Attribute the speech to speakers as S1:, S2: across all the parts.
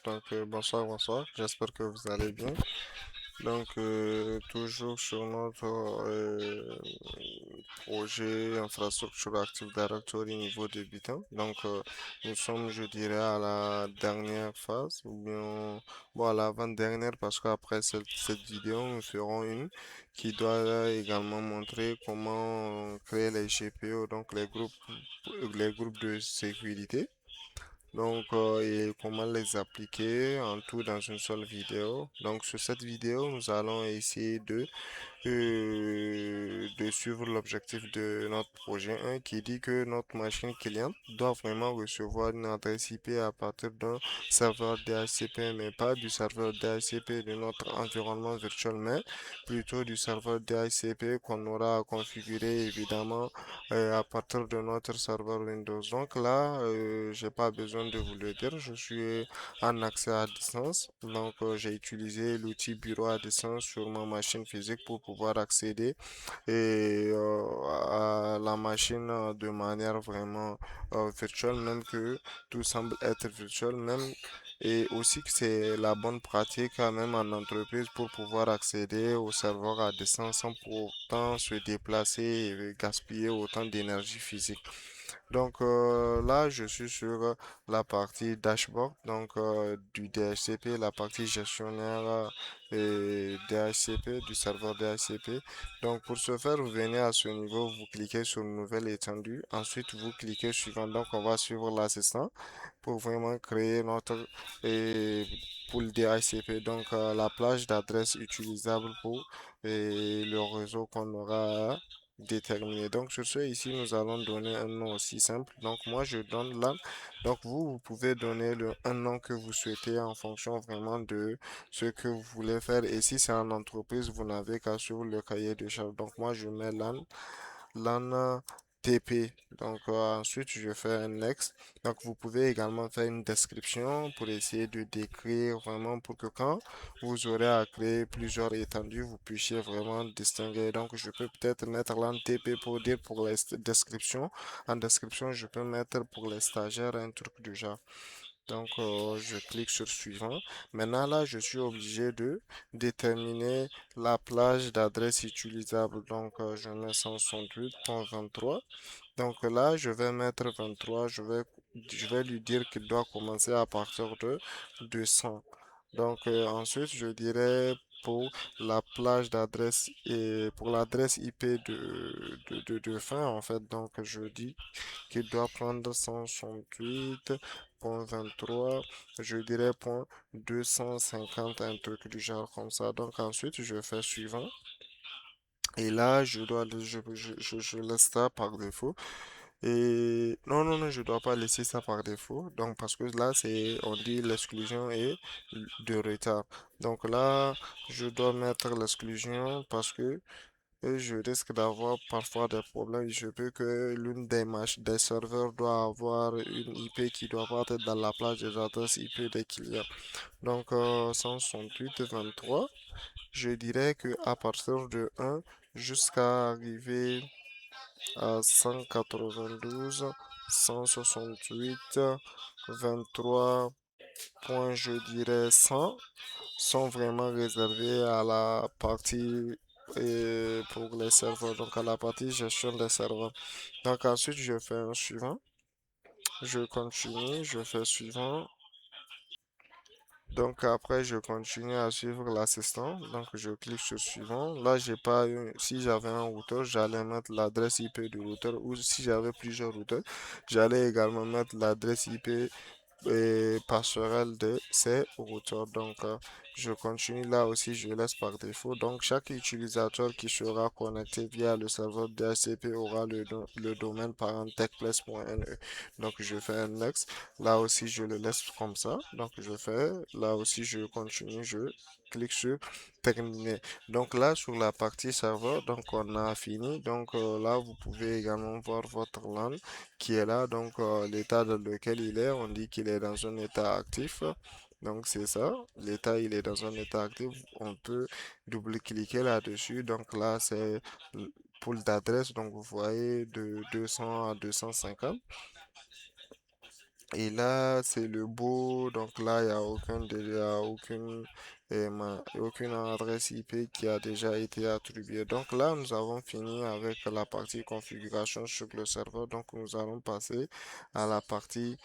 S1: Donc, bonsoir, bonsoir. J'espère que vous allez bien. Donc, toujours sur notre projet infrastructure Active Directory niveau débutant. Donc, nous sommes, je dirais, à la dernière phase, ou bien, bon, à l'avant-dernière, parce qu'après cette vidéo, nous ferons une qui doit également montrer comment créer les GPO, donc les groupes de sécurité. Donc, et comment les appliquer en tout dans une seule vidéo. Donc, sur cette vidéo, nous allons essayer de suivre l'objectif de notre projet 1 qui dit que notre machine cliente doit vraiment recevoir une adresse IP à partir d'un serveur DHCP, mais pas du serveur DHCP de notre environnement virtuel, mais plutôt du serveur DHCP qu'on aura à configurer évidemment à partir de notre serveur Windows. Donc là, j'ai pas besoin de vous le dire, je suis en accès à distance. Donc, j'ai utilisé l'outil bureau à distance sur ma machine physique pour pouvoir accéder à la machine de manière vraiment virtuelle, même que tout semble être virtuel, même et aussi que c'est la bonne pratique même en entreprise pour pouvoir accéder au serveur à distance sans pour autant se déplacer et gaspiller autant d'énergie physique. Donc là, je suis sur la partie dashboard, donc du DHCP, la partie gestionnaire DHCP, du serveur DHCP. Donc pour ce faire, vous venez à ce niveau, vous cliquez sur Nouvelle étendue. Ensuite, vous cliquez suivant. Donc on va suivre l'assistant pour vraiment créer notre pool DHCP. Donc la plage d'adresses utilisable pour le réseau qu'on aura déterminé. Donc sur ce, ici, nous allons donner un nom aussi simple. Donc moi, je donne LAN. Donc vous pouvez donner un nom que vous souhaitez en fonction vraiment de ce que vous voulez faire. Et si c'est en entreprise, vous n'avez qu'à suivre le cahier de charge. Donc moi, je mets LAN TP. Donc ensuite, je fais un next. Donc vous pouvez également faire une description pour essayer de décrire vraiment pour que quand vous aurez à créer plusieurs étendues, vous puissiez vraiment distinguer. Donc je peux peut-être mettre LAN TP pour dire pour les descriptions. En description, je peux mettre pour les stagiaires un truc du genre. Donc, je clique sur suivant. Maintenant, là, je suis obligé de déterminer la plage d'adresse utilisable. Donc, je mets 168.23. Donc là, je vais mettre 23. Je vais lui dire qu'il doit commencer à partir de 200. Donc, ensuite, je dirais pour la plage d'adresse et pour l'adresse IP de fin, en fait. Donc, je dis qu'il doit prendre 168.23, je dirais point 250, un truc du genre comme ça. Donc ensuite, je fais suivant. Et là, je laisse ça par défaut. Et non, non, non, je dois pas laisser ça par défaut. Donc, parce que là, on dit l'exclusion est de retard. Donc là, je dois mettre l'exclusion parce que et je risque d'avoir parfois des problèmes. Il se peut que l'une des serveurs doit avoir une IP qui doit pas être dans la plage des adresses IP des clients. Donc, 168.23, je dirais que à partir de 1 jusqu'à arriver à 192, 168, 23, je dirais 100 sont vraiment réservés à la partie pour les serveurs, donc à la partie gestion des serveurs. Donc ensuite, je fais un suivant, je continue, je fais suivant. Donc après, je continue à suivre l'assistant. Donc je clique sur suivant. Là, j'ai pas eu, si j'avais un routeur, j'allais mettre l'adresse IP du routeur ou si j'avais plusieurs routeurs, j'allais également mettre l'adresse IP passerelle de ces routeurs. Donc, je continue là aussi, je laisse par défaut. Donc, chaque utilisateur qui sera connecté via le serveur DHCP aura le domaine parent techplace.ne. Donc, je fais un next. Là aussi, je le laisse comme ça. Donc, je fais. Là aussi, je continue. Je clique sur terminer. Donc, là, sur la partie serveur, donc, on a fini. Donc, là, vous pouvez également voir votre LAN qui est là. Donc, l'état dans lequel il est, on dit qu'il est dans un état actif. Donc, c'est ça. L'état, il est dans un état actif. On peut double-cliquer là-dessus. Donc, là, c'est le pool d'adresse. Donc, vous voyez de 200 à 250. Et là, c'est le beau. Donc là, il n'y a il y a aucune adresse IP qui a déjà été attribuée. Donc là, nous avons fini avec la partie configuration sur le serveur. Donc nous allons passer à la partie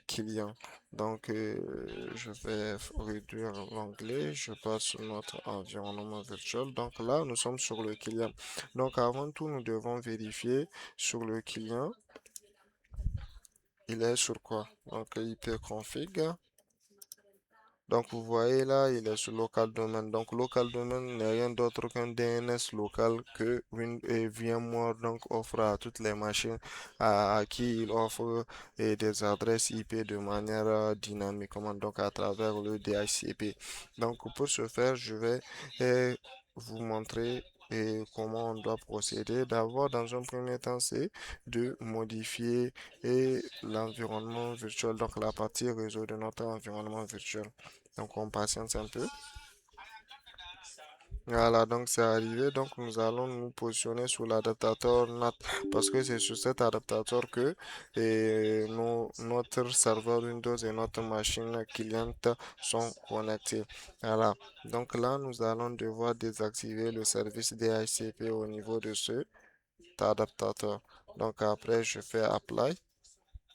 S1: client. Donc je vais réduire l'onglet. Je passe sur notre environnement virtuel. Donc là, nous sommes sur le client. Donc avant tout, nous devons vérifier sur le client. Il est sur quoi? Donc, IP config. Donc, vous voyez là, il est sur local domain. Donc, local domain n'est rien d'autre qu'un DNS local que VMware donc offre à toutes les machines à qui il offre des adresses IP de manière dynamiquement, donc à travers le DHCP. Donc, pour ce faire, je vais vous montrer comment on doit procéder. D'abord, dans un premier temps, c'est de modifier l'environnement virtuel, donc la partie réseau de notre environnement virtuel. Donc on patiente un peu. Voilà, donc c'est arrivé. Donc nous allons nous positionner sur l'adaptateur NAT parce que c'est sur cet adaptateur que notre serveur Windows et notre machine cliente sont connectés. Voilà, donc là nous allons devoir désactiver le service DHCP au niveau de cet adaptateur. Donc après je fais Apply.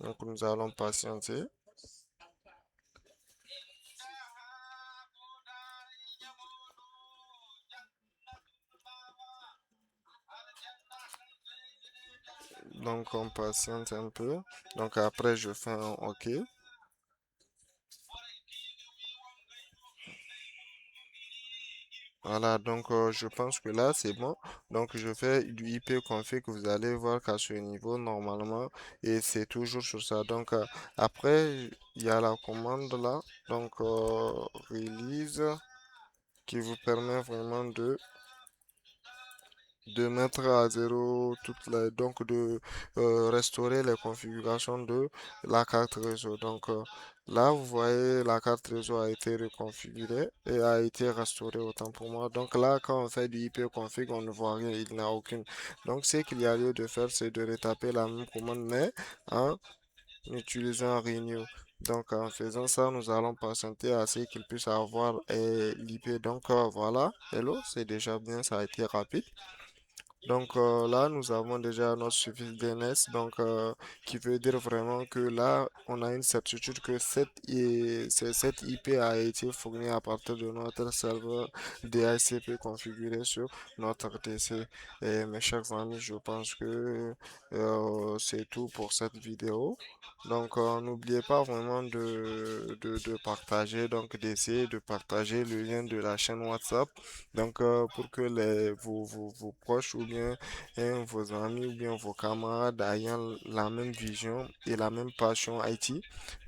S1: Donc nous allons patienter. Donc on patiente un peu. Donc après je fais un OK. Voilà, donc je pense que là c'est bon. Donc je fais du IP config. Vous allez voir qu'à ce niveau normalement et c'est toujours sur ça. Donc après il y a la commande là. Donc release qui vous permet vraiment de mettre à zéro donc de restaurer les configurations de la carte réseau. Donc là, vous voyez, la carte réseau a été reconfigurée et a été restaurée autant pour moi. Donc là, quand on fait du IP config, on ne voit rien, il n'y a aucune. Donc ce qu'il y a lieu de faire, c'est de retaper la même commande, mais en utilisant renew. Donc en faisant ça, nous allons patienter à ce qu'il puisse avoir l'IP. Donc voilà, hello, c'est déjà bien, ça a été rapide. Donc là, nous avons déjà notre suffixe DNS, donc qui veut dire vraiment que là, on a une certitude que cette IP a été fournie à partir de notre serveur DHCP configuré sur notre DC. Et mes chers amis, je pense que c'est tout pour cette vidéo. Donc n'oubliez pas vraiment de partager, donc d'essayer de partager le lien de la chaîne WhatsApp donc, pour que vos proches ou bien vos amis ou bien vos camarades ayant la même vision et la même passion IT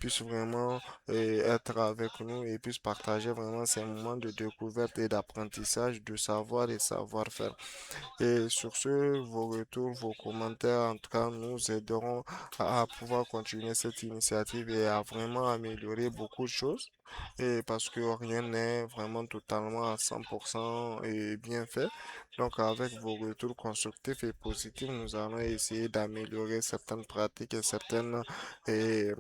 S1: puissent vraiment être avec nous et puissent partager vraiment ces moments de découverte et d'apprentissage de savoir et savoir-faire. Et sur ce, vos retours, vos commentaires, en tout cas, nous aideront à pouvoir continuer cette initiative et à vraiment améliorer beaucoup de choses. Et parce que rien n'est vraiment totalement à 100% et bien fait. Donc, avec vos retours constructifs et positifs, nous allons essayer d'améliorer certaines pratiques et certaines et,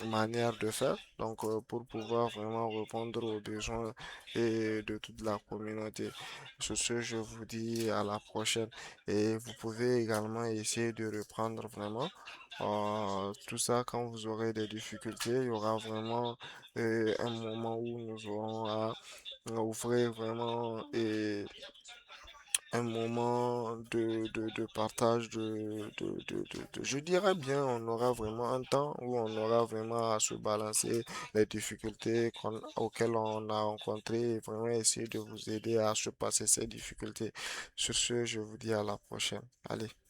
S1: manières de faire. Donc, pour pouvoir vraiment répondre aux besoins de toute la communauté. Sur ce, je vous dis à la prochaine. Et vous pouvez également essayer de reprendre vraiment tout ça quand vous aurez des difficultés. Il y aura vraiment un moment où nous aurons à ouvrir vraiment un moment de partage je dirais bien, on aura vraiment un temps où on aura vraiment à se balancer les difficultés auxquelles on a rencontré et vraiment essayer de vous aider à surpasser ces difficultés. Sur ce, je vous dis à la prochaine. Allez.